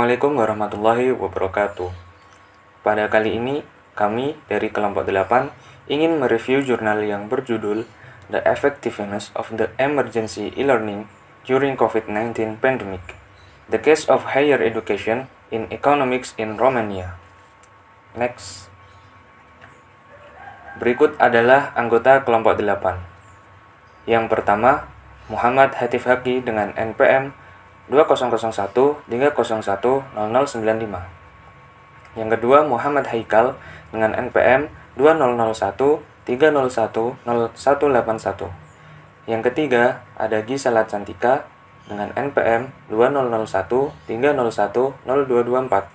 Assalamualaikum warahmatullahi wabarakatuh. Pada kali ini, kami dari kelompok 8 ingin mereview jurnal yang berjudul The Effectiveness of the Emergency E-Learning During COVID-19 Pandemic, The Case of Higher Education in Economics in Romania. Next. Berikut adalah anggota kelompok 8. Yang pertama, Muhammad Hatif Haki dengan NPM 200130100095. Yang kedua, Muhammad Haikal dengan NPM 200130100181. Yang ketiga, ada Gisela Cantika dengan NPM 200130100224.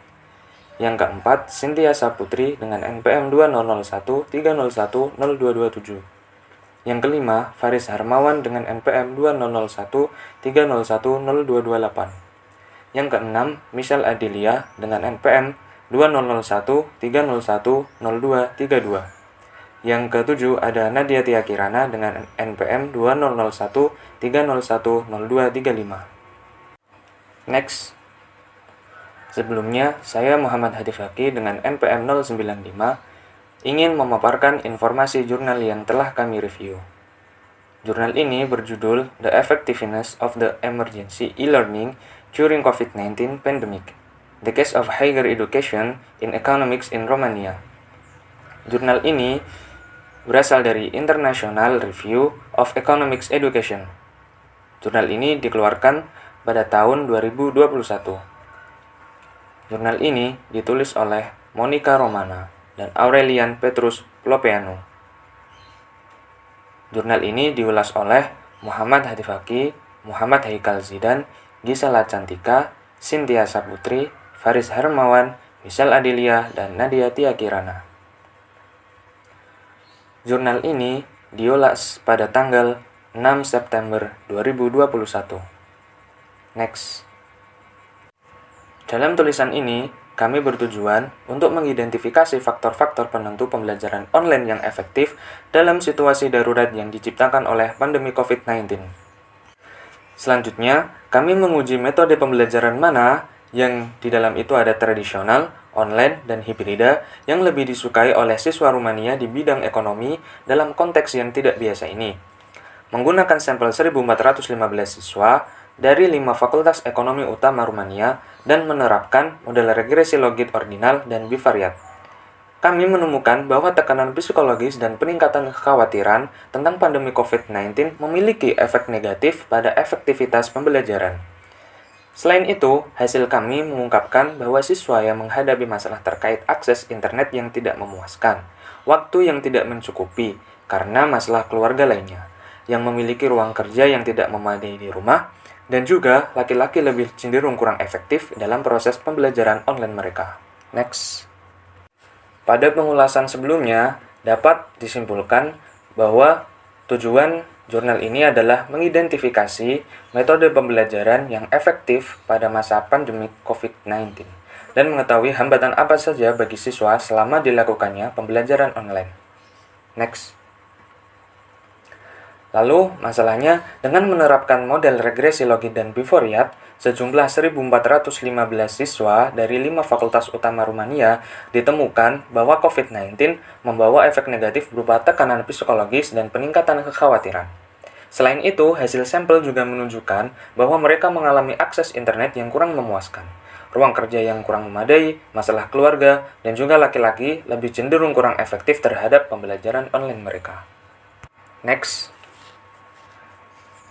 Yang keempat, Cynthia Saputri dengan NPM 200130100227. Yang kelima, Faris Harmawan dengan NPM 200130100228. Yang keenam, Michelle Adelia dengan NPM 200130100232. Yang ketujuh, ada Nadia Tia Kirana dengan NPM 200130100235. Next. Sebelumnya, saya Muhammad Hatif Haki dengan NPM 095 ingin memaparkan informasi jurnal yang telah kami review. Jurnal ini berjudul The Effectiveness of the Emergency E-Learning During COVID-19 Pandemic, The Case of Higher Education in Economics in Romania. Jurnal ini berasal dari International Review of Economics Education. Jurnal ini dikeluarkan pada tahun 2021. Jurnal ini ditulis oleh Monica Romana dan Aurelian Petrus Plopeanu. Jurnal ini diulas oleh Muhammad Hatif Haki, Muhammad Haikal Zidan, Gisela Cantika, Cynthia Saputri, Faris Harmawan, Michelle Adelia, dan Nadia Tia Kirana. Jurnal ini diulas pada tanggal 6 September 2021. Next. Dalam tulisan ini, kami bertujuan untuk mengidentifikasi faktor-faktor penentu pembelajaran online yang efektif dalam situasi darurat yang diciptakan oleh pandemi COVID-19. Selanjutnya, kami menguji metode pembelajaran mana yang di dalam itu ada tradisional, online, dan hibrida yang lebih disukai oleh siswa Rumania di bidang ekonomi dalam konteks yang tidak biasa ini. Menggunakan sampel 1.415 siswa dari 5 fakultas ekonomi utama Rumania dan menerapkan model regresi logit ordinal dan bivariat. Kami menemukan bahwa tekanan psikologis dan peningkatan kekhawatiran tentang pandemi COVID-19 memiliki efek negatif pada efektivitas pembelajaran. Selain itu, hasil kami mengungkapkan bahwa siswa yang menghadapi masalah terkait akses internet yang tidak memuaskan, waktu yang tidak mencukupi karena masalah keluarga lainnya, yang memiliki ruang kerja yang tidak memadai di rumah, dan juga laki-laki lebih cenderung kurang efektif dalam proses pembelajaran online mereka. Next. Pada pengulasan sebelumnya, dapat disimpulkan bahwa tujuan jurnal ini adalah mengidentifikasi metode pembelajaran yang efektif pada masa pandemi COVID-19 dan mengetahui hambatan apa saja bagi siswa selama dilakukannya pembelajaran online. Next. Lalu, masalahnya, dengan menerapkan model regresi logit dan bivariat, sejumlah 1.415 siswa dari 5 fakultas utama Rumania ditemukan bahwa COVID-19 membawa efek negatif berupa tekanan psikologis dan peningkatan kekhawatiran. Selain itu, hasil sampel juga menunjukkan bahwa mereka mengalami akses internet yang kurang memuaskan, ruang kerja yang kurang memadai, masalah keluarga, dan juga laki-laki lebih cenderung kurang efektif terhadap pembelajaran online mereka. Next.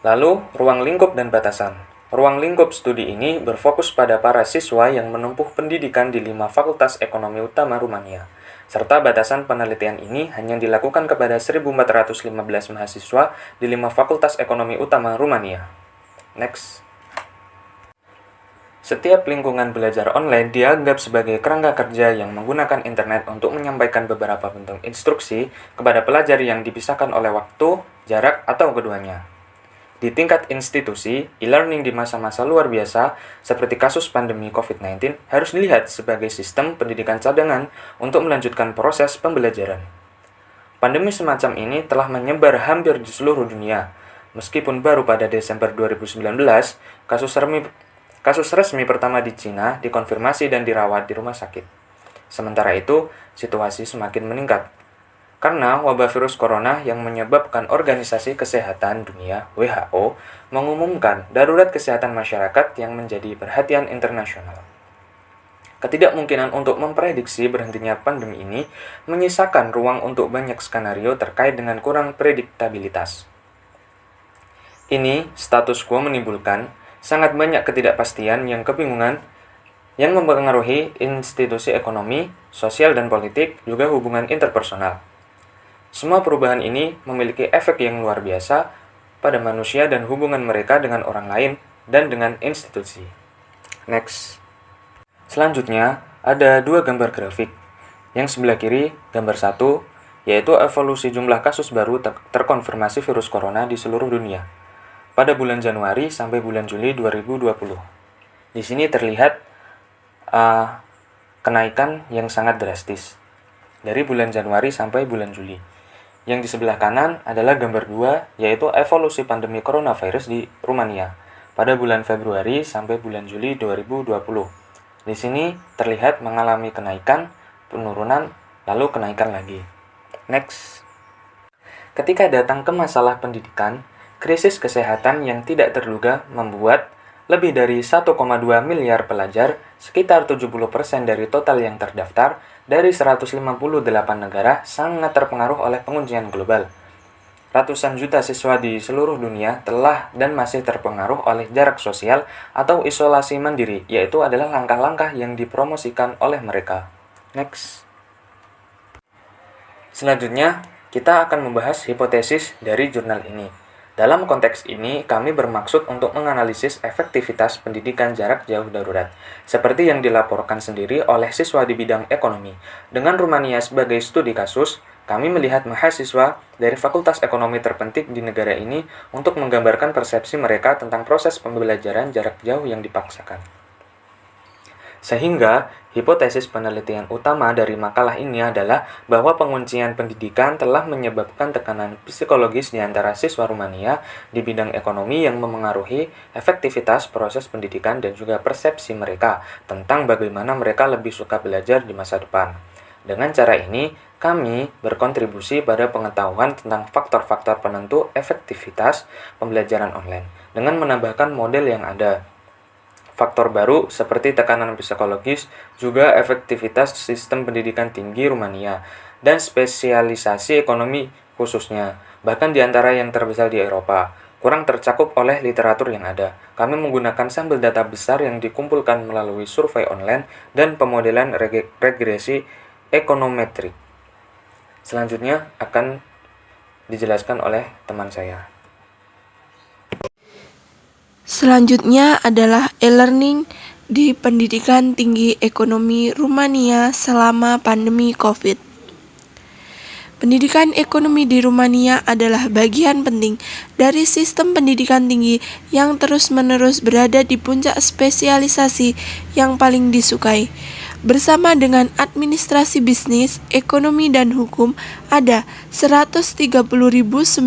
Lalu, ruang lingkup dan batasan. Ruang lingkup studi ini berfokus pada para siswa yang menempuh pendidikan di 5 fakultas ekonomi utama Rumania, serta batasan penelitian ini hanya dilakukan kepada 1.415 mahasiswa di 5 fakultas ekonomi utama Rumania. Next. Setiap lingkungan belajar online dianggap sebagai kerangka kerja yang menggunakan internet untuk menyampaikan beberapa bentuk instruksi kepada pelajar yang dipisahkan oleh waktu, jarak, atau keduanya. Di tingkat institusi, e-learning di masa-masa luar biasa, seperti kasus pandemi COVID-19, harus dilihat sebagai sistem pendidikan cadangan untuk melanjutkan proses pembelajaran. Pandemi semacam ini telah menyebar hampir di seluruh dunia. Meskipun baru pada Desember 2019, Kasus resmi pertama di Cina dikonfirmasi dan dirawat di rumah sakit. Sementara itu, situasi semakin meningkat karena wabah virus corona yang menyebabkan Organisasi Kesehatan Dunia (WHO) mengumumkan darurat kesehatan masyarakat yang menjadi perhatian internasional. Ketidakmungkinan untuk memprediksi berhentinya pandemi ini menyisakan ruang untuk banyak skenario terkait dengan kurang prediktabilitas. Ini status quo menimbulkan sangat banyak ketidakpastian yang kebingungan yang mempengaruhi institusi ekonomi, sosial dan politik, juga hubungan interpersonal. Semua perubahan ini memiliki efek yang luar biasa pada manusia dan hubungan mereka dengan orang lain dan dengan institusi. Next. Selanjutnya, ada dua gambar grafik. Yang sebelah kiri, gambar 1, yaitu evolusi jumlah kasus baru terkonfirmasi virus corona di seluruh dunia pada bulan Januari sampai bulan Juli 2020. Di sini terlihat kenaikan yang sangat drastis dari bulan Januari sampai bulan Juli. Yang di sebelah kanan adalah gambar 2, yaitu evolusi pandemi coronavirus di Rumania pada bulan Februari sampai bulan Juli 2020. Di sini terlihat mengalami kenaikan, penurunan, lalu kenaikan lagi. Next. Ketika datang ke masalah pendidikan, krisis kesehatan yang tidak terduga membuat lebih dari 1,2 miliar pelajar, sekitar 70% dari total yang terdaftar, dari 158 negara sangat terpengaruh oleh penguncian global. Ratusan juta siswa di seluruh dunia telah dan masih terpengaruh oleh jarak sosial atau isolasi mandiri, yaitu adalah langkah-langkah yang dipromosikan oleh mereka. Next. Selanjutnya, kita akan membahas hipotesis dari jurnal ini. Dalam konteks ini, kami bermaksud untuk menganalisis efektivitas pendidikan jarak jauh darurat, seperti yang dilaporkan sendiri oleh siswa di bidang ekonomi. Dengan Rumania sebagai studi kasus, kami melihat mahasiswa dari fakultas ekonomi terpenting di negara ini untuk menggambarkan persepsi mereka tentang proses pembelajaran jarak jauh yang dipaksakan. Sehingga, hipotesis penelitian utama dari makalah ini adalah bahwa penguncian pendidikan telah menyebabkan tekanan psikologis di antara siswa Rumania di bidang ekonomi yang memengaruhi efektivitas proses pendidikan dan juga persepsi mereka tentang bagaimana mereka lebih suka belajar di masa depan. Dengan cara ini, kami berkontribusi pada pengetahuan tentang faktor-faktor penentu efektivitas pembelajaran online dengan menambahkan model yang ada. Faktor baru seperti tekanan psikologis, juga efektivitas sistem pendidikan tinggi Rumania, dan spesialisasi ekonomi khususnya, bahkan di antara yang terbesar di Eropa, kurang tercakup oleh literatur yang ada. Kami menggunakan sampel data besar yang dikumpulkan melalui survei online dan pemodelan regresi ekonometrik. Selanjutnya akan dijelaskan oleh teman saya. Selanjutnya adalah e-learning di pendidikan tinggi ekonomi Rumania selama pandemi COVID. Pendidikan ekonomi di Rumania adalah bagian penting dari sistem pendidikan tinggi yang terus-menerus berada di puncak spesialisasi yang paling disukai. Bersama dengan administrasi bisnis, ekonomi, dan hukum, ada 130.972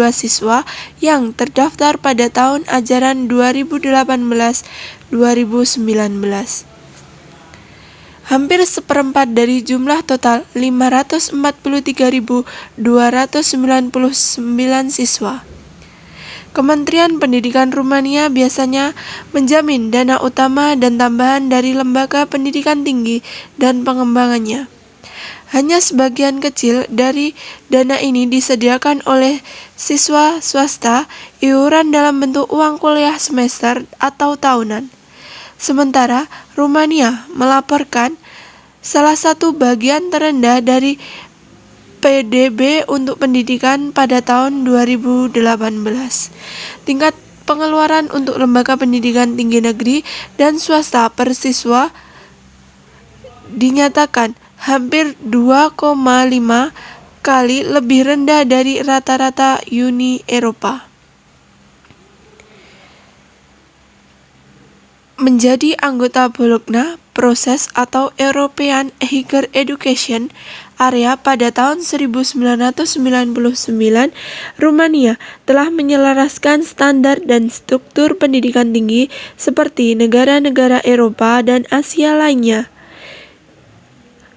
siswa yang terdaftar pada tahun ajaran 2018-2019. Hampir seperempat dari jumlah total 543.299 siswa. Kementerian Pendidikan Rumania biasanya menjamin dana utama dan tambahan dari lembaga pendidikan tinggi dan pengembangannya. Hanya sebagian kecil dari dana ini disediakan oleh siswa swasta, iuran dalam bentuk uang kuliah semester atau tahunan. Sementara Rumania melaporkan salah satu bagian terendah dari PDB untuk pendidikan pada tahun 2018. Tingkat pengeluaran untuk lembaga pendidikan tinggi negeri dan swasta per siswa dinyatakan hampir 2,5 kali lebih rendah dari rata-rata Uni Eropa. Menjadi anggota Bologna Process atau European Higher Education area pada tahun 1999, Rumania telah menyelaraskan standar dan struktur pendidikan tinggi seperti negara-negara Eropa dan Asia lainnya.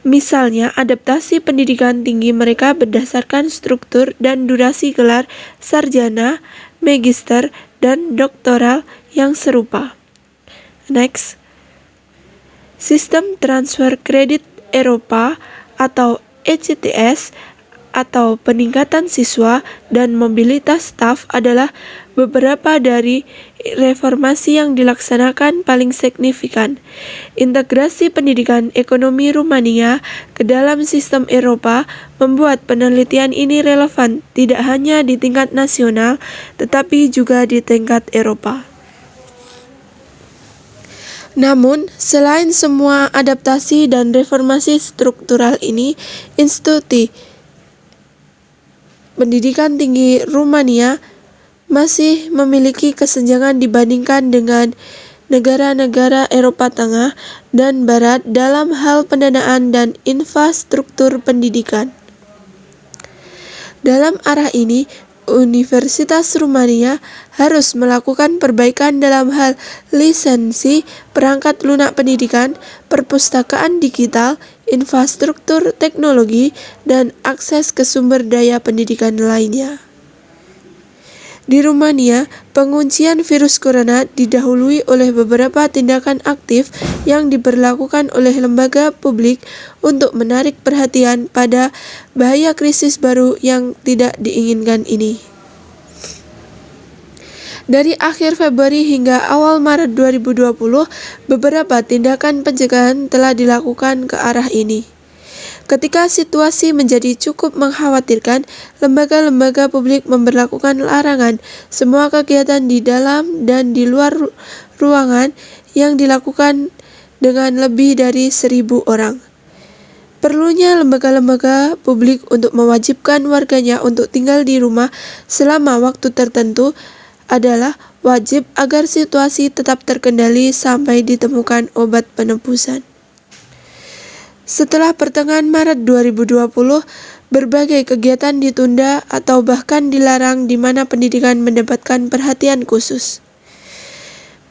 Misalnya, adaptasi pendidikan tinggi mereka berdasarkan struktur dan durasi gelar sarjana, magister, dan doktoral yang serupa. Next, Sistem Transfer Kredit Eropa atau ECTS atau peningkatan siswa dan mobilitas staf adalah beberapa dari reformasi yang dilaksanakan paling signifikan. Integrasi pendidikan ekonomi Rumania ke dalam sistem Eropa membuat penelitian ini relevan tidak hanya di tingkat nasional tetapi juga di tingkat Eropa. Namun, selain semua adaptasi dan reformasi struktural ini, institusi pendidikan tinggi Rumania masih memiliki kesenjangan dibandingkan dengan negara-negara Eropa Tengah dan Barat dalam hal pendanaan dan infrastruktur pendidikan. Dalam arah ini, Universitas Rumania harus melakukan perbaikan dalam hal lisensi, perangkat lunak pendidikan, perpustakaan digital, infrastruktur teknologi, dan akses ke sumber daya pendidikan lainnya. Di Rumania, penguncian virus corona didahului oleh beberapa tindakan aktif yang diberlakukan oleh lembaga publik untuk menarik perhatian pada bahaya krisis baru yang tidak diinginkan ini. Dari akhir Februari hingga awal Maret 2020, beberapa tindakan pencegahan telah dilakukan ke arah ini. Ketika situasi menjadi cukup mengkhawatirkan, lembaga-lembaga publik memberlakukan larangan semua kegiatan di dalam dan di luar ruangan yang dilakukan dengan lebih dari 1.000 orang. Perlunya lembaga-lembaga publik untuk mewajibkan warganya untuk tinggal di rumah selama waktu tertentu adalah wajib agar situasi tetap terkendali sampai ditemukan obat penebusan. Setelah pertengahan Maret 2020, berbagai kegiatan ditunda atau bahkan dilarang di mana pendidikan mendapatkan perhatian khusus.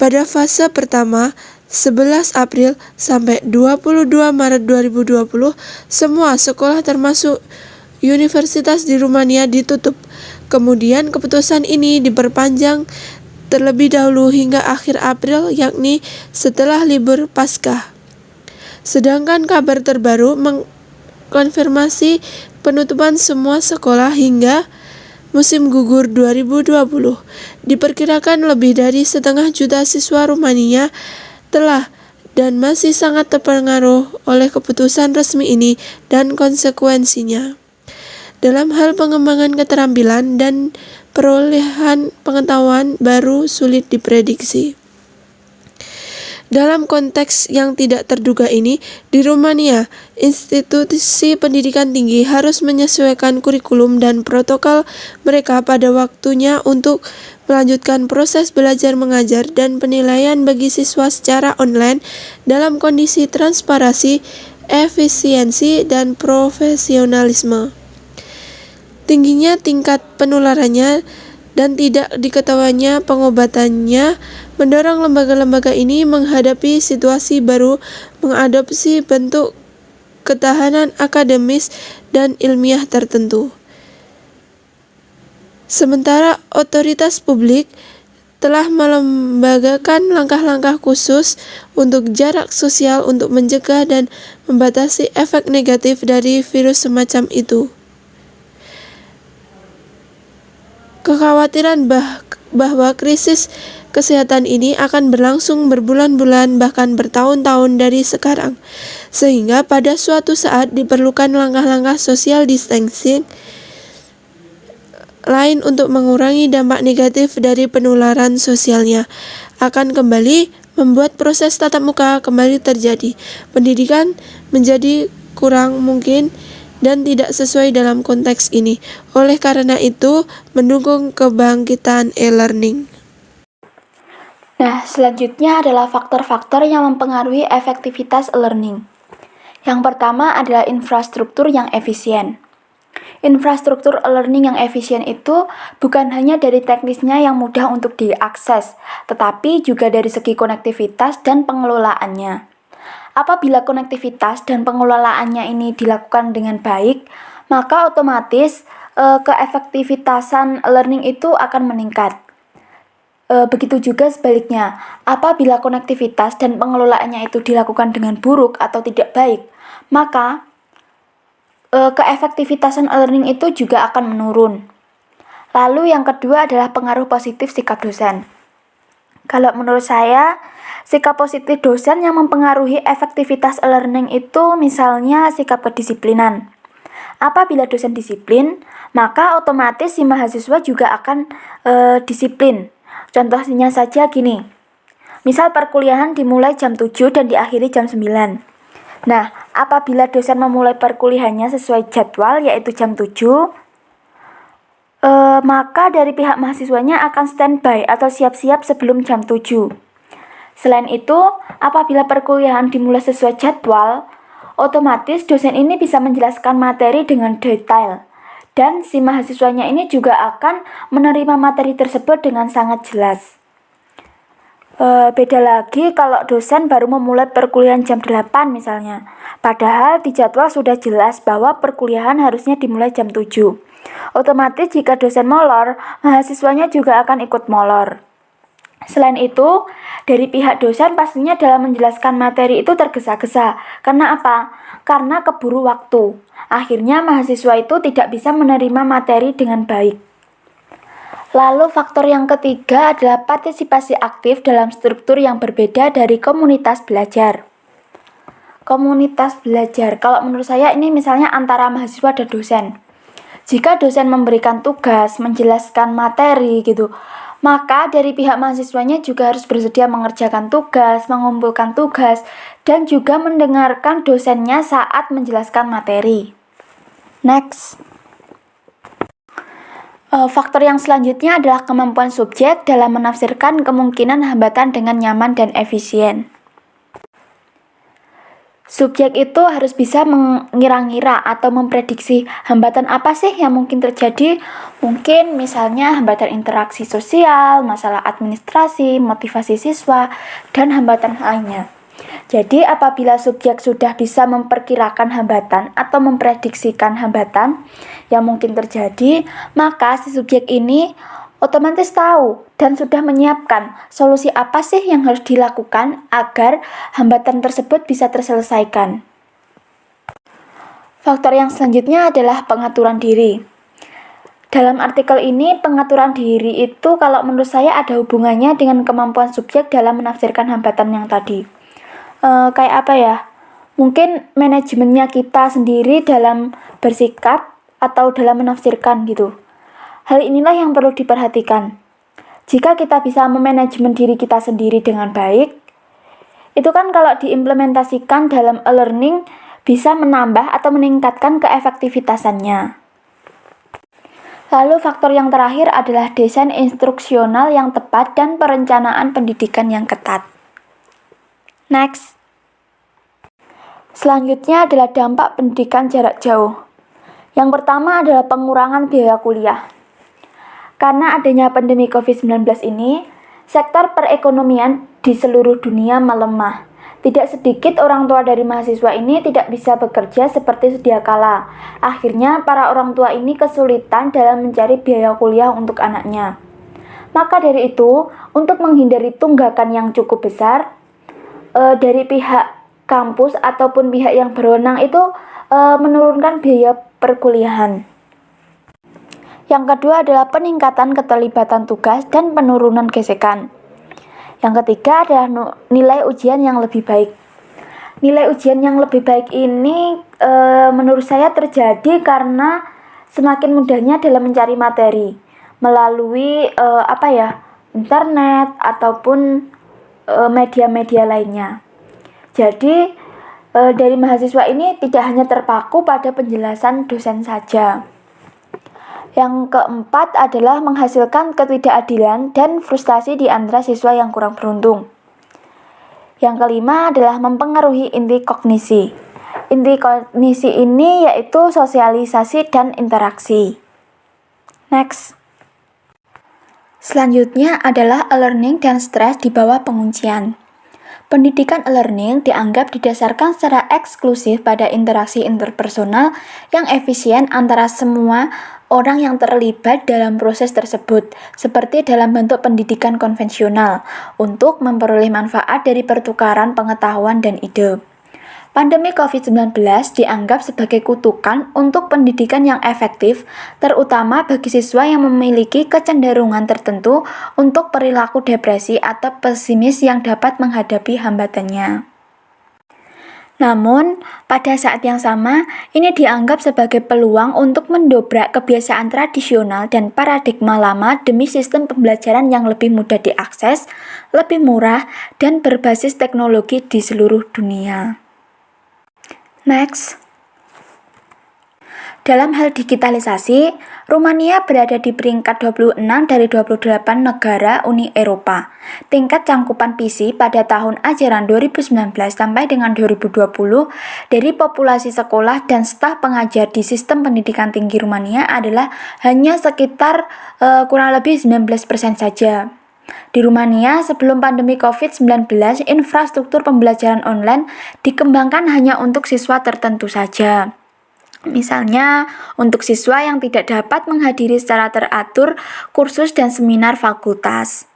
Pada fase pertama, 11 April sampai 22 Maret 2020, semua sekolah termasuk universitas di Rumania ditutup. Kemudian keputusan ini diperpanjang terlebih dahulu hingga akhir April, yakni setelah libur Paskah. Sedangkan kabar terbaru mengkonfirmasi penutupan semua sekolah hingga musim gugur 2020. Diperkirakan lebih dari 1,5 juta siswa Rumania telah dan masih sangat terpengaruh oleh keputusan resmi ini dan konsekuensinya dalam hal pengembangan keterampilan dan perolehan pengetahuan baru sulit diprediksi. Dalam konteks yang tidak terduga ini, di Rumania, institusi pendidikan tinggi harus menyesuaikan kurikulum dan protokol mereka pada waktunya untuk melanjutkan proses belajar mengajar dan penilaian bagi siswa secara online dalam kondisi transparansi, efisiensi, dan profesionalisme. Tingginya tingkat penularannya dan tidak diketahuinya pengobatannya mendorong lembaga-lembaga ini menghadapi situasi baru, mengadopsi bentuk ketahanan akademis dan ilmiah tertentu. Sementara otoritas publik telah melembagakan langkah-langkah khusus untuk jarak sosial untuk mencegah dan membatasi efek negatif dari virus semacam itu. Kekhawatiran bahwa krisis kesehatan ini akan berlangsung berbulan-bulan bahkan bertahun-tahun dari sekarang, sehingga pada suatu saat diperlukan langkah-langkah social distancing lain untuk mengurangi dampak negatif dari penularan sosialnya, akan kembali membuat proses tatap muka kembali terjadi. Pendidikan menjadi kurang mungkin dan tidak sesuai dalam konteks ini. Oleh karena itu, mendukung kebangkitan e-learning. Nah, selanjutnya adalah faktor-faktor yang mempengaruhi efektivitas e-learning. Yang pertama adalah infrastruktur yang efisien. Infrastruktur learning yang efisien itu bukan hanya dari teknisnya yang mudah untuk diakses, tetapi juga dari segi konektivitas dan pengelolaannya. Apabila konektivitas dan pengelolaannya ini dilakukan dengan baik, maka otomatis keefektivitasan learning itu akan meningkat. Begitu juga sebaliknya, apabila konektivitas dan pengelolaannya itu dilakukan dengan buruk atau tidak baik, maka keefektivitasan learning itu juga akan menurun. Lalu yang kedua adalah pengaruh positif sikap dosen. Kalau menurut saya, sikap positif dosen yang mempengaruhi efektivitas learning itu misalnya sikap kedisiplinan. Apabila dosen disiplin, maka otomatis si mahasiswa juga akan disiplin. Contohnya saja gini, misal perkuliahan dimulai jam 7 dan diakhiri jam 9. Nah, apabila dosen memulai perkuliahannya sesuai jadwal yaitu jam 7, maka dari pihak mahasiswanya akan standby atau siap-siap sebelum jam 7. Selain itu, apabila perkuliahan dimulai sesuai jadwal, otomatis dosen ini bisa menjelaskan materi dengan detail. Dan si mahasiswanya ini juga akan menerima materi tersebut dengan sangat jelas. Beda lagi kalau dosen baru memulai perkuliahan jam 8 misalnya. Padahal di jadwal sudah jelas bahwa perkuliahan harusnya dimulai jam 7. Otomatis jika dosen molor, mahasiswanya juga akan ikut molor. Selain itu, dari pihak dosen pastinya dalam menjelaskan materi itu tergesa-gesa. Karena apa? Karena keburu waktu. Akhirnya mahasiswa itu tidak bisa menerima materi dengan baik. Lalu faktor yang ketiga adalah partisipasi aktif dalam struktur yang berbeda dari komunitas belajar. Komunitas belajar, kalau menurut saya ini misalnya antara mahasiswa dan dosen. Jika dosen memberikan tugas, menjelaskan materi gitu, maka dari pihak mahasiswanya juga harus bersedia mengerjakan tugas, mengumpulkan tugas, dan juga mendengarkan dosennya saat menjelaskan materi. Next. Faktor yang selanjutnya adalah kemampuan subjek dalam menafsirkan kemungkinan hambatan dengan nyaman dan efisien. Subjek itu harus bisa mengira-ngira atau memprediksi hambatan apa sih yang mungkin terjadi. Mungkin misalnya hambatan interaksi sosial, masalah administrasi, motivasi siswa, dan hambatan lainnya. Jadi apabila subjek sudah bisa memperkirakan hambatan atau memprediksikan hambatan yang mungkin terjadi, maka si subjek ini otomatis tahu dan sudah menyiapkan solusi apa sih yang harus dilakukan agar hambatan tersebut bisa terselesaikan. Faktor yang selanjutnya adalah pengaturan diri. Dalam artikel ini, pengaturan diri itu kalau menurut saya ada hubungannya dengan kemampuan subjek dalam menafsirkan hambatan yang tadi. Kayak apa ya? Mungkin manajemennya kita sendiri dalam bersikap atau dalam menafsirkan gitu. Hal inilah yang perlu diperhatikan. Jika kita bisa memanajemen diri kita sendiri dengan baik, itu kan kalau diimplementasikan dalam e-learning bisa menambah atau meningkatkan keefektivitasannya. Lalu faktor yang terakhir adalah desain instruksional yang tepat dan perencanaan pendidikan yang ketat. Next. Selanjutnya adalah dampak pendidikan jarak jauh. Yang pertama adalah pengurangan biaya kuliah. Karena adanya pandemi COVID-19 ini, sektor perekonomian di seluruh dunia melemah. Tidak sedikit orang tua dari mahasiswa ini tidak bisa bekerja seperti sedia kala. Akhirnya para orang tua ini kesulitan dalam mencari biaya kuliah untuk anaknya. Maka dari itu, untuk menghindari tunggakan yang cukup besar, dari pihak kampus ataupun pihak yang berwenang itu menurunkan biaya perkuliahan. Yang kedua adalah peningkatan keterlibatan tugas dan penurunan gesekan. Yang ketiga adalah nilai ujian yang lebih baik. Nilai ujian yang lebih baik ini menurut saya terjadi karena semakin mudahnya dalam mencari materi melalui internet ataupun media-media lainnya. Jadi dari mahasiswa ini tidak hanya terpaku pada penjelasan dosen saja. Yang keempat adalah menghasilkan ketidakadilan dan frustasi di antara siswa yang kurang beruntung. Yang kelima adalah mempengaruhi inti kognisi. inti kognisi ini yaitu sosialisasi dan interaksi. Next. Selanjutnya adalah e-learning dan stres di bawah penguncian. Pendidikan e-learning dianggap didasarkan secara eksklusif pada interaksi interpersonal yang efisien antara semua orang yang terlibat dalam proses tersebut, seperti dalam bentuk pendidikan konvensional, untuk memperoleh manfaat dari pertukaran pengetahuan dan ide. Pandemi COVID-19 dianggap sebagai kutukan untuk pendidikan yang efektif, terutama bagi siswa yang memiliki kecenderungan tertentu untuk perilaku depresi atau pesimis yang dapat menghadapi hambatannya. Namun, pada saat yang sama, ini dianggap sebagai peluang untuk mendobrak kebiasaan tradisional dan paradigma lama demi sistem pembelajaran yang lebih mudah diakses, lebih murah, dan berbasis teknologi di seluruh dunia. Next. Dalam hal digitalisasi, Rumania berada di peringkat 26 dari 28 negara Uni Eropa. Tingkat cangkupan PC pada tahun ajaran 2019 sampai dengan 2020 dari populasi sekolah dan staf pengajar di sistem pendidikan tinggi Rumania adalah hanya sekitar kurang lebih 19% saja. Di Rumania, sebelum pandemi COVID-19, infrastruktur pembelajaran online dikembangkan hanya untuk siswa tertentu saja. Misalnya, untuk siswa yang tidak dapat menghadiri secara teratur kursus dan seminar fakultas.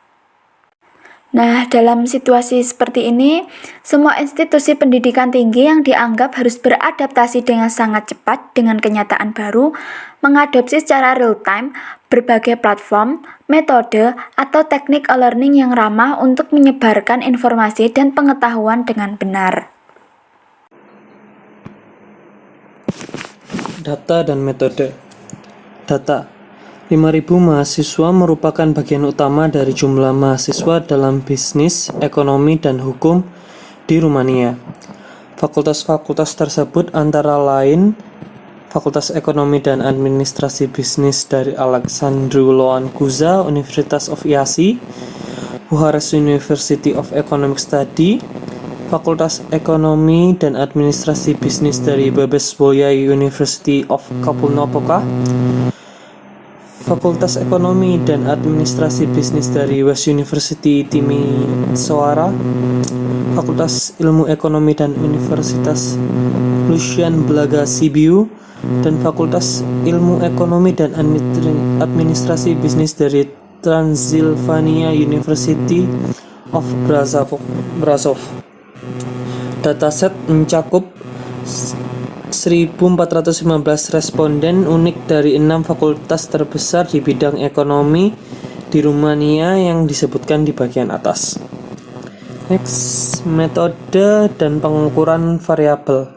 Nah, dalam situasi seperti ini, semua institusi pendidikan tinggi yang dianggap harus beradaptasi dengan sangat cepat dengan kenyataan baru, mengadopsi secara real-time berbagai platform, metode, atau teknik e-learning yang ramah untuk menyebarkan informasi dan pengetahuan dengan benar. Data dan metode. Data. 5.000 mahasiswa merupakan bagian utama dari jumlah mahasiswa dalam bisnis, ekonomi, dan hukum di Rumania. Fakultas-fakultas tersebut antara lain Fakultas Ekonomi dan Administrasi Bisnis dari Alexandru Ioan Cuza, Universitas of Iași, Bucharest University of Economic Study, Fakultas Ekonomi dan Administrasi Bisnis dari Babes-Bolyai University of Kapul-Napoca, Fakultas Ekonomi dan Administrasi Bisnis dari West University Timisoara, Fakultas Ilmu Ekonomi dan Universitas Lucian Blaga Sibiu, dan Fakultas Ilmu Ekonomi dan Administrasi Bisnis dari Transylvania University of Brasov. Dataset mencakup 1.415 responden unik dari 6 fakultas terbesar di bidang ekonomi di Rumania yang disebutkan di bagian atas. Next, metode dan pengukuran variabel.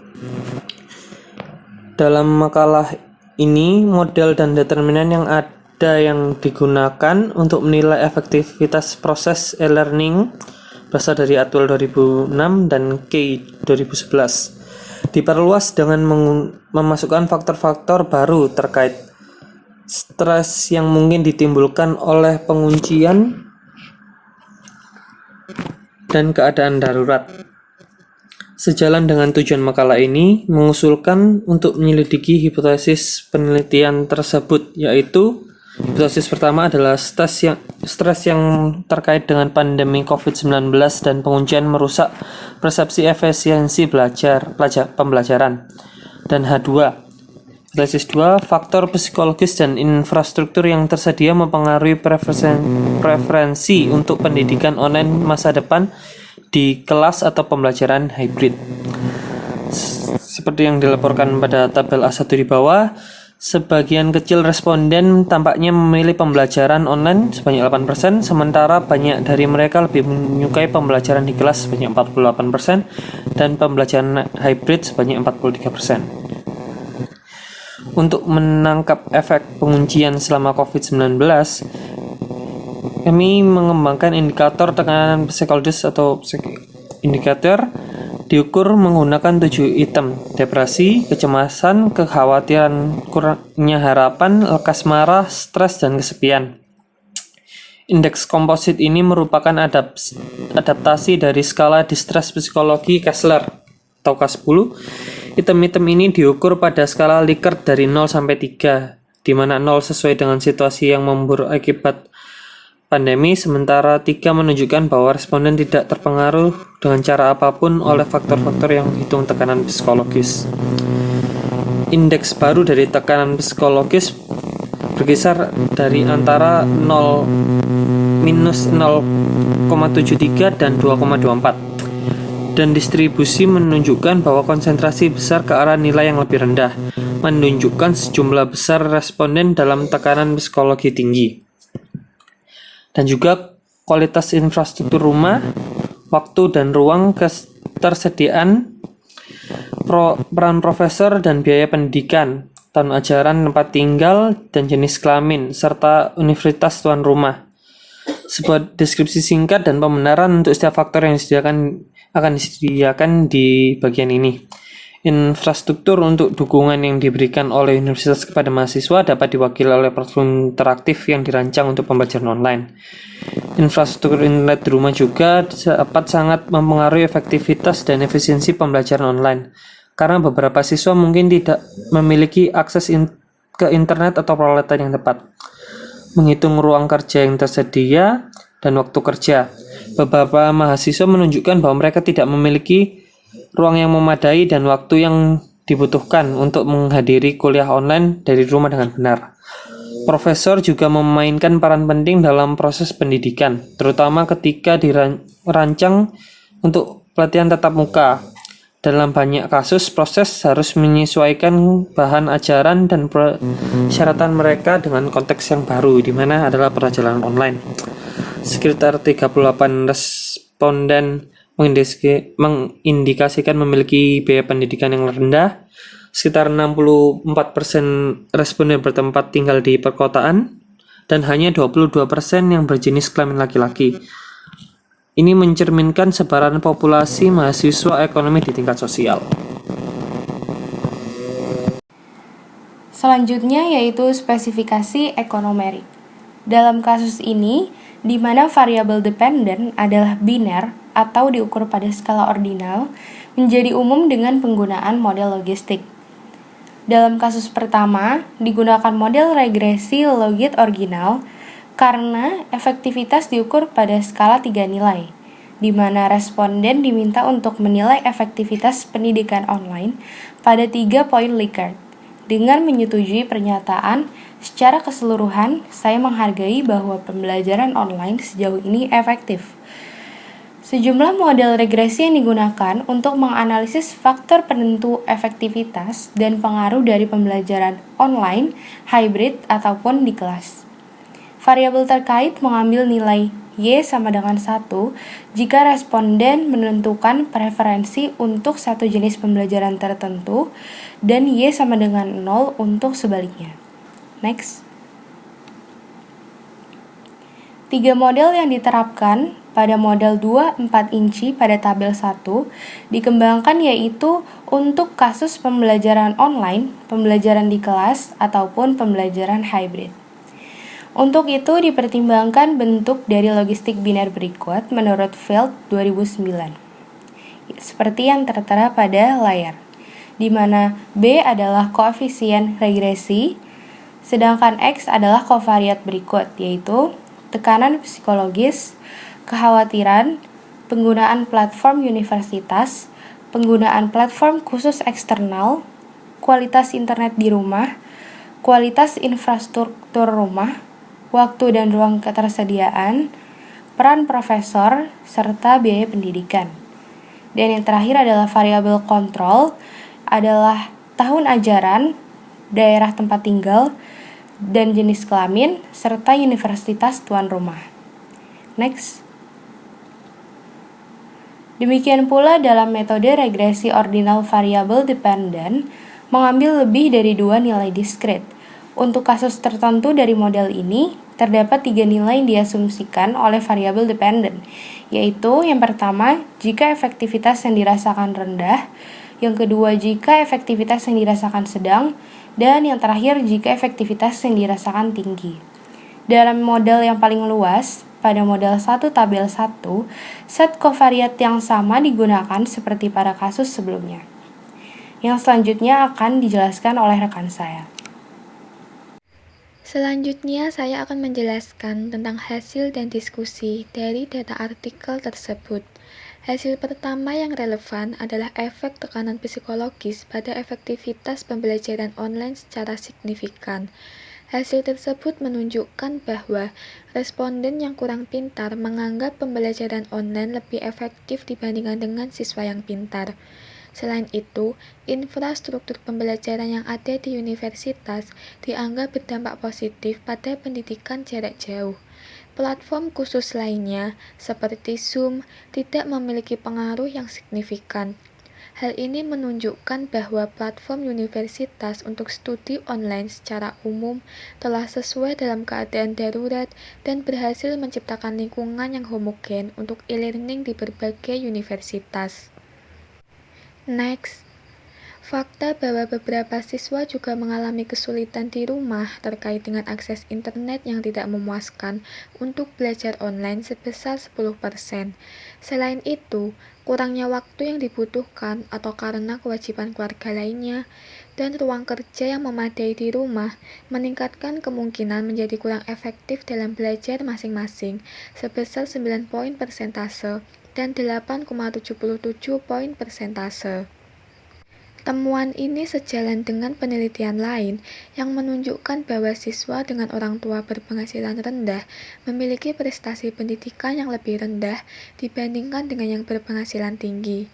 Dalam makalah ini, model dan determinan yang ada yang digunakan untuk menilai efektivitas proses e-learning berasal dari Atwell 2006 dan Kay 2011. Diperluas dengan memasukkan faktor-faktor baru terkait stres yang mungkin ditimbulkan oleh penguncian dan keadaan darurat. Sejalan dengan tujuan makalah ini, mengusulkan untuk menyelidiki hipotesis penelitian tersebut, yaitu hipotesis pertama adalah stres yang terkait dengan pandemi COVID-19 dan penguncian merusak persepsi efisiensi pembelajaran. Dan H2, hipotesis 2, faktor psikologis dan infrastruktur yang tersedia mempengaruhi preferensi untuk pendidikan online masa depan di kelas atau pembelajaran hybrid. Seperti yang dilaporkan pada tabel A1 di bawah, sebagian kecil responden tampaknya memilih pembelajaran online sebanyak 8%, sementara banyak dari mereka lebih menyukai pembelajaran di kelas sebanyak 48% dan pembelajaran hybrid sebanyak 43%. Untuk menangkap efek penguncian selama COVID-19, kami mengembangkan indikator tekanan psikologis atau indikator diukur menggunakan 7 item: depresi, kecemasan, kekhawatiran, kurangnya harapan, lekas marah, stres, dan kesepian. Indeks komposit ini merupakan adaptasi dari skala distress psikologi Kessler atau K10 Item-item ini diukur pada skala Likert dari 0 sampai 3, di mana 0 sesuai dengan situasi yang memburuk akibat pandemi, sementara 3 menunjukkan bahwa responden tidak terpengaruh dengan cara apapun oleh faktor-faktor yang menghitung tekanan psikologis. Indeks baru dari tekanan psikologis berkisar dari antara 0 minus 0,73 dan 2,24. Dan distribusi menunjukkan bahwa konsentrasi besar ke arah nilai yang lebih rendah, menunjukkan sejumlah besar responden dalam tekanan psikologi tinggi. Dan juga kualitas infrastruktur rumah, waktu dan ruang, ketersediaan, peran profesor dan biaya pendidikan, tahun ajaran, tempat tinggal, dan jenis kelamin, serta universitas tuan rumah. Sebuah deskripsi singkat dan pembenaran untuk setiap faktor yang akan disediakan di bagian ini. Infrastruktur untuk dukungan yang diberikan oleh universitas kepada mahasiswa dapat diwakili oleh platform interaktif yang dirancang untuk pembelajaran online. Infrastruktur internet di rumah juga dapat sangat mempengaruhi efektivitas dan efisiensi pembelajaran online, karena beberapa siswa mungkin tidak memiliki akses ke internet atau peralatan yang tepat. Menghitung ruang kerja yang tersedia dan waktu kerja. Beberapa mahasiswa menunjukkan bahwa mereka tidak memiliki ruang yang memadai dan waktu yang dibutuhkan untuk menghadiri kuliah online dari rumah dengan benar. Profesor juga memainkan peran penting dalam proses pendidikan, terutama ketika dirancang untuk pelatihan tatap muka. Dalam banyak kasus, proses harus menyesuaikan bahan ajaran dan persyaratan mereka dengan konteks yang baru, di mana adalah perjalanan online. Sekitar 38 responden mengindikasikan memiliki biaya pendidikan yang rendah. Sekitar 64% responden bertempat tinggal di perkotaan, dan hanya 22% yang berjenis kelamin laki-laki. Ini mencerminkan sebaran populasi mahasiswa ekonomi di tingkat sosial. Selanjutnya yaitu spesifikasi ekonometrik. Dalam kasus ini, di mana variabel dependen adalah biner atau diukur pada skala ordinal, menjadi umum dengan penggunaan model logistik. Dalam kasus pertama, digunakan model regresi logit ordinal karena efektivitas diukur pada skala 3 nilai, di mana responden diminta untuk menilai efektivitas pendidikan online pada 3 poin Likert. Dengan menyetujui pernyataan, secara keseluruhan, saya menghargai bahwa pembelajaran online sejauh ini efektif. Sejumlah model regresi yang digunakan untuk menganalisis faktor penentu efektivitas dan pengaruh dari pembelajaran online, hybrid, ataupun di kelas. Variabel terkait mengambil nilai Y sama dengan 1 jika responden menentukan preferensi untuk satu jenis pembelajaran tertentu dan Y sama dengan 0 untuk sebaliknya. Next. 3 model yang diterapkan pada model 2-4 inci pada tabel 1 dikembangkan yaitu untuk kasus pembelajaran online, pembelajaran di kelas, ataupun pembelajaran hybrid. Untuk itu dipertimbangkan bentuk dari logistik biner berikut menurut Field 2009. Seperti yang tertera pada layar, di mana B adalah koefisien regresi, sedangkan X adalah kovariat berikut, yaitu tekanan psikologis, kekhawatiran, penggunaan platform universitas, penggunaan platform khusus eksternal, kualitas internet di rumah, kualitas infrastruktur rumah, waktu dan ruang ketersediaan, peran profesor, serta biaya pendidikan. Dan yang terakhir adalah variabel kontrol, adalah tahun ajaran, daerah tempat tinggal, dan jenis kelamin, serta universitas tuan rumah. Next. Demikian pula dalam metode regresi ordinal variabel dependen, mengambil lebih dari 2 nilai diskrit. Untuk kasus tertentu dari model ini, terdapat 3 nilai yang diasumsikan oleh variabel dependen, yaitu yang pertama, jika efektivitas yang dirasakan rendah, yang kedua, jika efektivitas yang dirasakan sedang, dan yang terakhir, jika efektivitas yang dirasakan tinggi. Dalam model yang paling luas, pada model 1 tabel 1, set kovariat yang sama digunakan seperti pada kasus sebelumnya. yang selanjutnya akan dijelaskan oleh rekan saya. Selanjutnya, saya akan menjelaskan tentang hasil dan diskusi dari data artikel tersebut. Hasil pertama yang relevan adalah efek tekanan psikologis pada efektivitas pembelajaran online secara signifikan. Hasil tersebut menunjukkan bahwa responden yang kurang pintar menganggap pembelajaran online lebih efektif dibandingkan dengan siswa yang pintar. Selain itu, infrastruktur pembelajaran yang ada di universitas dianggap berdampak positif pada pendidikan jarak jauh. Platform khusus lainnya, seperti Zoom, tidak memiliki pengaruh yang signifikan. Hal ini menunjukkan bahwa platform universitas untuk studi online secara umum telah sesuai dalam keadaan darurat dan berhasil menciptakan lingkungan yang homogen untuk e-learning di berbagai universitas. Next, fakta bahwa beberapa siswa juga mengalami kesulitan di rumah terkait dengan akses internet yang tidak memuaskan untuk belajar online sebesar 10%. Selain itu, kurangnya waktu yang dibutuhkan atau karena kewajiban keluarga lainnya, dan ruang kerja yang memadai di rumah meningkatkan kemungkinan menjadi kurang efektif dalam belajar masing-masing sebesar 9 poin persentase dan 8,77 poin persentase. Temuan ini sejalan dengan penelitian lain yang menunjukkan bahwa siswa dengan orang tua berpenghasilan rendah memiliki prestasi pendidikan yang lebih rendah dibandingkan dengan yang berpenghasilan tinggi.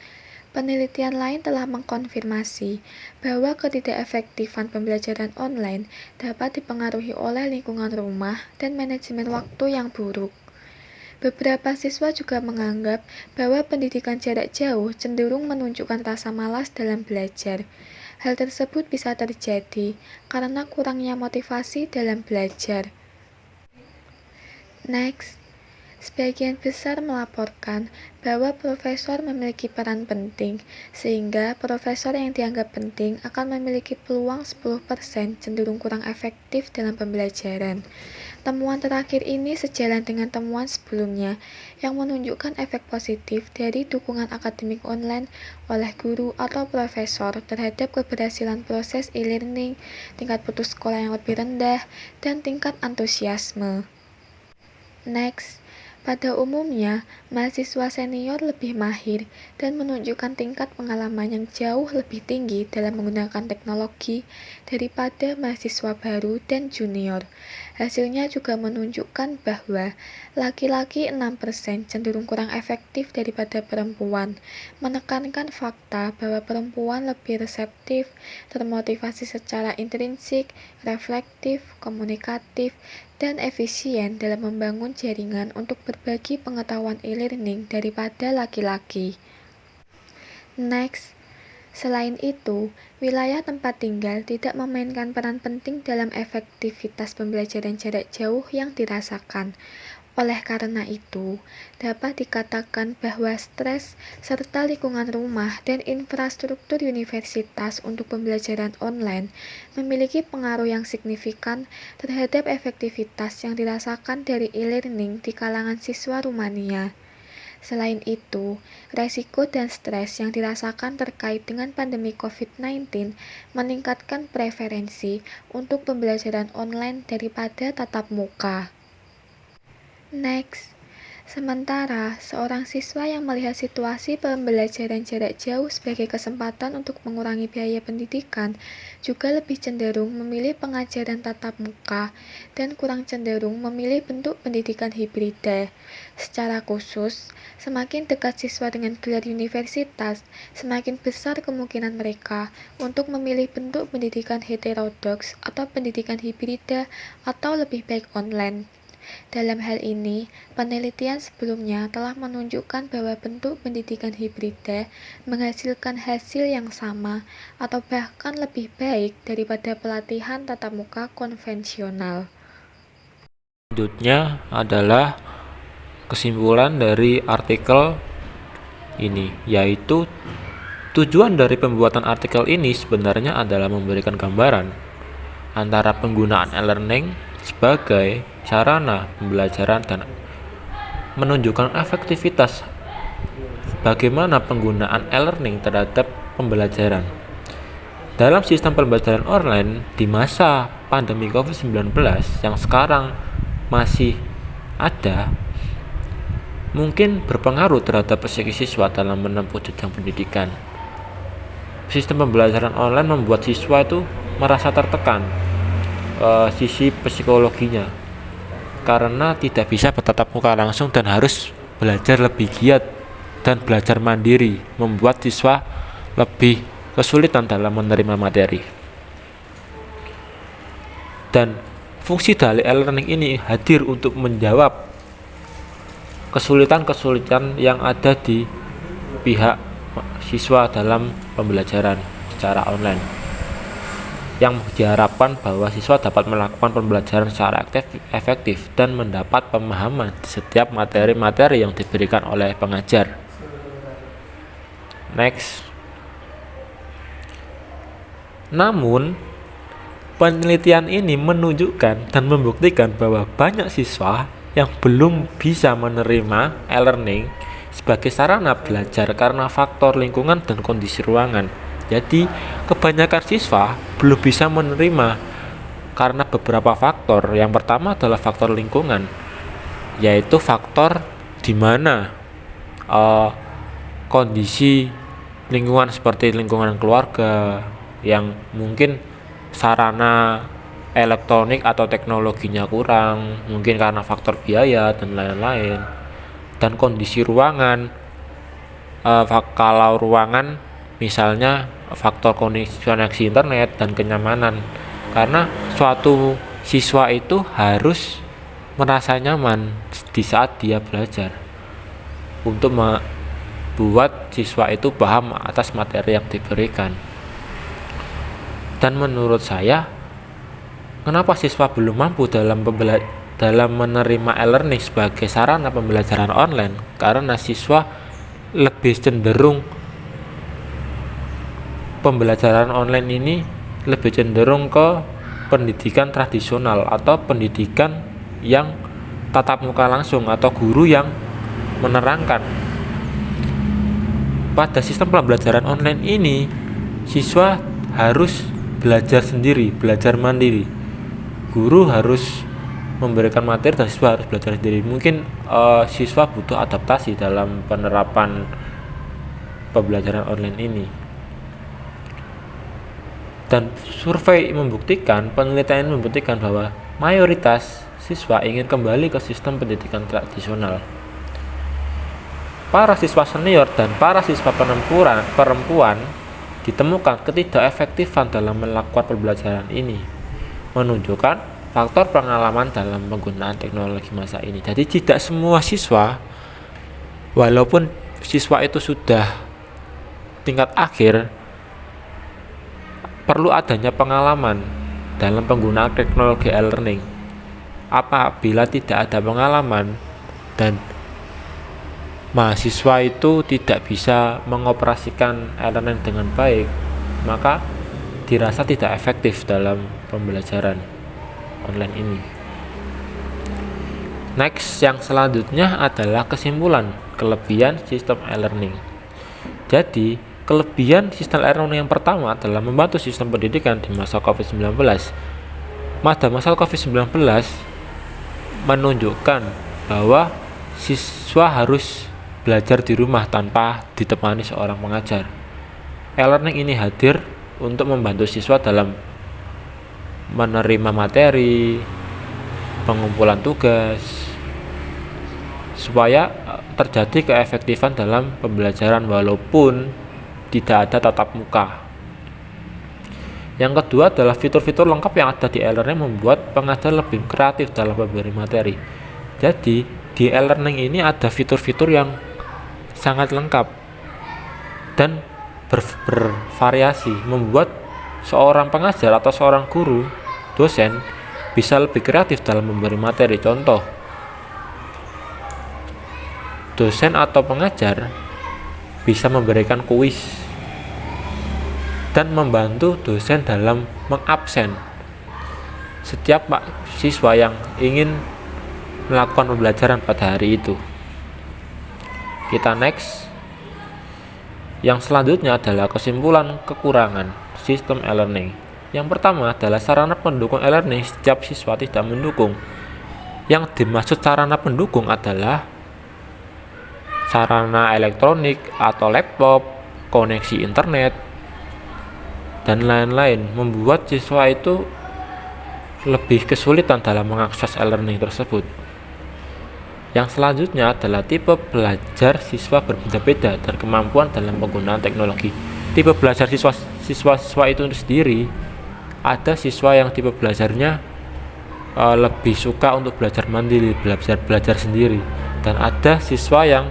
Penelitian lain telah mengkonfirmasi bahwa ketidakefektifan pembelajaran online dapat dipengaruhi oleh lingkungan rumah dan manajemen waktu yang buruk. Beberapa siswa juga menganggap bahwa pendidikan jarak jauh cenderung menunjukkan rasa malas dalam belajar. Hal tersebut bisa terjadi karena kurangnya motivasi dalam belajar. Next, sebagian besar melaporkan bahwa profesor memiliki peran penting, sehingga profesor yang dianggap penting akan memiliki peluang 10% cenderung kurang efektif dalam pembelajaran. Temuan terakhir ini sejalan dengan temuan sebelumnya yang menunjukkan efek positif dari dukungan akademik online oleh guru atau profesor terhadap keberhasilan proses e-learning, tingkat putus sekolah yang lebih rendah, dan tingkat antusiasme. Next, pada umumnya, mahasiswa senior lebih mahir dan menunjukkan tingkat pengalaman yang jauh lebih tinggi dalam menggunakan teknologi daripada mahasiswa baru dan junior. Hasilnya juga menunjukkan bahwa laki-laki 6% cenderung kurang efektif daripada perempuan, menekankan fakta bahwa perempuan lebih reseptif, termotivasi secara intrinsik, reflektif, komunikatif, dan efisien dalam membangun jaringan untuk berbagi pengetahuan e-learning daripada laki-laki. Next, selain itu, wilayah tempat tinggal tidak memainkan peran penting dalam efektivitas pembelajaran jarak jauh yang dirasakan. Oleh karena itu, dapat dikatakan bahwa stres serta lingkungan rumah dan infrastruktur universitas untuk pembelajaran online memiliki pengaruh yang signifikan terhadap efektivitas yang dirasakan dari e-learning di kalangan siswa Rumania. Selain itu, resiko dan stres yang dirasakan terkait dengan pandemi COVID-19 meningkatkan preferensi untuk pembelajaran online daripada tatap muka. Next, sementara seorang siswa yang melihat situasi pembelajaran jarak jauh sebagai kesempatan untuk mengurangi biaya pendidikan juga lebih cenderung memilih pengajaran tatap muka dan kurang cenderung memilih bentuk pendidikan hibrida. Secara khusus, semakin dekat siswa dengan gelar universitas, semakin besar kemungkinan mereka untuk memilih bentuk pendidikan heterodoks atau pendidikan hibrida atau lebih baik online. Dalam hal ini, penelitian sebelumnya telah menunjukkan bahwa bentuk pendidikan hibrida menghasilkan hasil yang sama atau bahkan lebih baik daripada pelatihan tatap muka konvensional. Selanjutnya adalah kesimpulan dari artikel ini, yaitu tujuan dari pembuatan artikel ini sebenarnya adalah memberikan gambaran antara penggunaan e-learning sebagai sarana pembelajaran dan menunjukkan efektivitas bagaimana penggunaan e-learning terhadap pembelajaran. dalam sistem pembelajaran online di masa pandemi COVID-19 yang sekarang masih ada, mungkin berpengaruh terhadap psikis siswa dalam menempuh jenjang pendidikan. Sistem pembelajaran online membuat siswa itu merasa tertekan sisi psikologinya, karena tidak bisa bertatap muka langsung dan harus belajar lebih giat dan belajar mandiri, membuat siswa lebih kesulitan dalam menerima materi. Dan fungsi dari e-learning ini hadir untuk menjawab kesulitan-kesulitan yang ada di pihak siswa dalam pembelajaran secara online, yang diharapkan bahwa siswa dapat melakukan pembelajaran secara efektif dan mendapat pemahaman di setiap materi-materi yang diberikan oleh pengajar. Next. Namun, penelitian ini menunjukkan dan membuktikan bahwa banyak siswa yang belum bisa menerima e-learning sebagai sarana belajar karena faktor lingkungan dan kondisi ruangan. Jadi, kebanyakan siswa belum bisa menerima karena beberapa faktor. Yang pertama adalah faktor lingkungan, yaitu faktor di mana kondisi lingkungan seperti lingkungan keluarga yang mungkin sarana elektronik atau teknologinya kurang, mungkin karena faktor biaya dan lain-lain. Dan kondisi ruangan, kalau ruangan misalnya faktor koneksi internet dan kenyamanan, karena suatu siswa itu harus merasa nyaman di saat dia belajar untuk membuat siswa itu paham atas materi yang diberikan. Dan menurut saya, kenapa siswa belum mampu dalam menerima e-learning sebagai sarana pembelajaran online? Karena siswa lebih cenderung pembelajaran online ini lebih cenderung ke pendidikan tradisional atau pendidikan yang tatap muka langsung atau guru yang menerangkan. Pada sistem pembelajaran online ini, siswa harus belajar sendiri, belajar mandiri. Guru harus memberikan materi dan siswa harus belajar sendiri. Mungkin siswa butuh adaptasi dalam penerapan pembelajaran online ini. Dan survei membuktikan, penelitian membuktikan bahwa mayoritas siswa ingin kembali ke sistem pendidikan tradisional. Para siswa senior dan para siswa perempuan ditemukan ketidakefektifan dalam melakukan pembelajaran ini, menunjukkan faktor pengalaman dalam penggunaan teknologi masa ini. Jadi tidak semua siswa, walaupun siswa itu sudah tingkat akhir, perlu adanya pengalaman dalam penggunaan teknologi e-learning. Apabila tidak ada pengalaman dan mahasiswa itu tidak bisa mengoperasikan e-learning dengan baik, maka dirasa tidak efektif dalam pembelajaran online ini. Next, yang selanjutnya adalah kesimpulan kelebihan sistem e-learning. Jadi, kelebihan sistem e-learning yang pertama adalah membantu sistem pendidikan di masa COVID-19. Pada masa COVID-19 menunjukkan bahwa siswa harus belajar di rumah tanpa ditemani seorang pengajar. E-learning ini hadir untuk membantu siswa dalam menerima materi, pengumpulan tugas, supaya terjadi keefektifan dalam pembelajaran walaupun tidak ada tatap muka. Yang kedua adalah fitur-fitur lengkap yang ada di e-learning membuat pengajar lebih kreatif dalam memberi materi. Jadi di e-learning ini ada fitur-fitur yang sangat lengkap dan bervariasi, membuat seorang pengajar atau seorang guru, dosen bisa lebih kreatif dalam memberi materi. Contoh, dosen atau pengajar bisa memberikan kuis dan membantu dosen dalam mengabsen setiap siswa yang ingin melakukan pembelajaran pada hari itu. Kita next. Yang selanjutnya adalah kesimpulan kekurangan sistem e-learning. Yang pertama adalah sarana pendukung e-learning setiap siswa tidak mendukung. Yang dimaksud sarana pendukung adalah sarana elektronik atau laptop, koneksi internet, dan lain-lain, membuat siswa itu lebih kesulitan dalam mengakses e-learning tersebut. Yang selanjutnya adalah tipe belajar siswa berbeda-beda dan kemampuan dalam penggunaan teknologi. Tipe belajar siswa-siswa itu sendiri, ada siswa yang tipe belajarnya lebih suka untuk belajar mandiri, belajar sendiri, dan ada siswa yang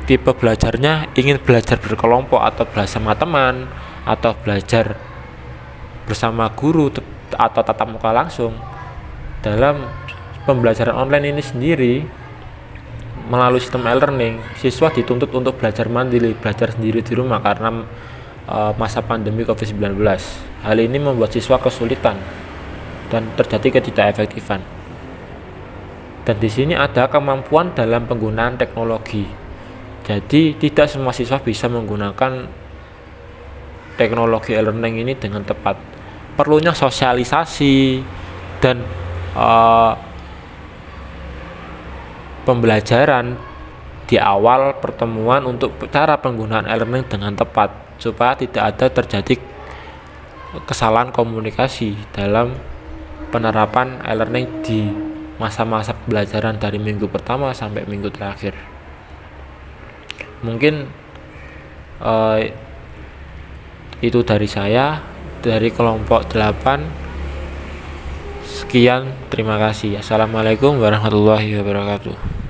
tipe belajarnya ingin belajar berkelompok atau belajar sama teman atau belajar bersama guru atau tatap muka langsung. Dalam pembelajaran online ini sendiri, melalui sistem e-learning, siswa dituntut untuk belajar mandiri, belajar sendiri di rumah karena masa pandemi COVID-19. Hal ini membuat siswa kesulitan dan terjadi ketidakefektifan. Dan di sini ada kemampuan dalam penggunaan teknologi. Jadi tidak semua siswa bisa menggunakan teknologi e-learning ini dengan tepat. Perlunya sosialisasi dan pembelajaran di awal pertemuan untuk cara penggunaan e-learning dengan tepat, supaya tidak ada terjadi kesalahan komunikasi dalam penerapan e-learning di masa-masa pembelajaran dari minggu pertama sampai minggu terakhir. Mungkin itu dari saya, dari kelompok 8. Sekian, terima kasih. Assalamualaikum warahmatullahi wabarakatuh.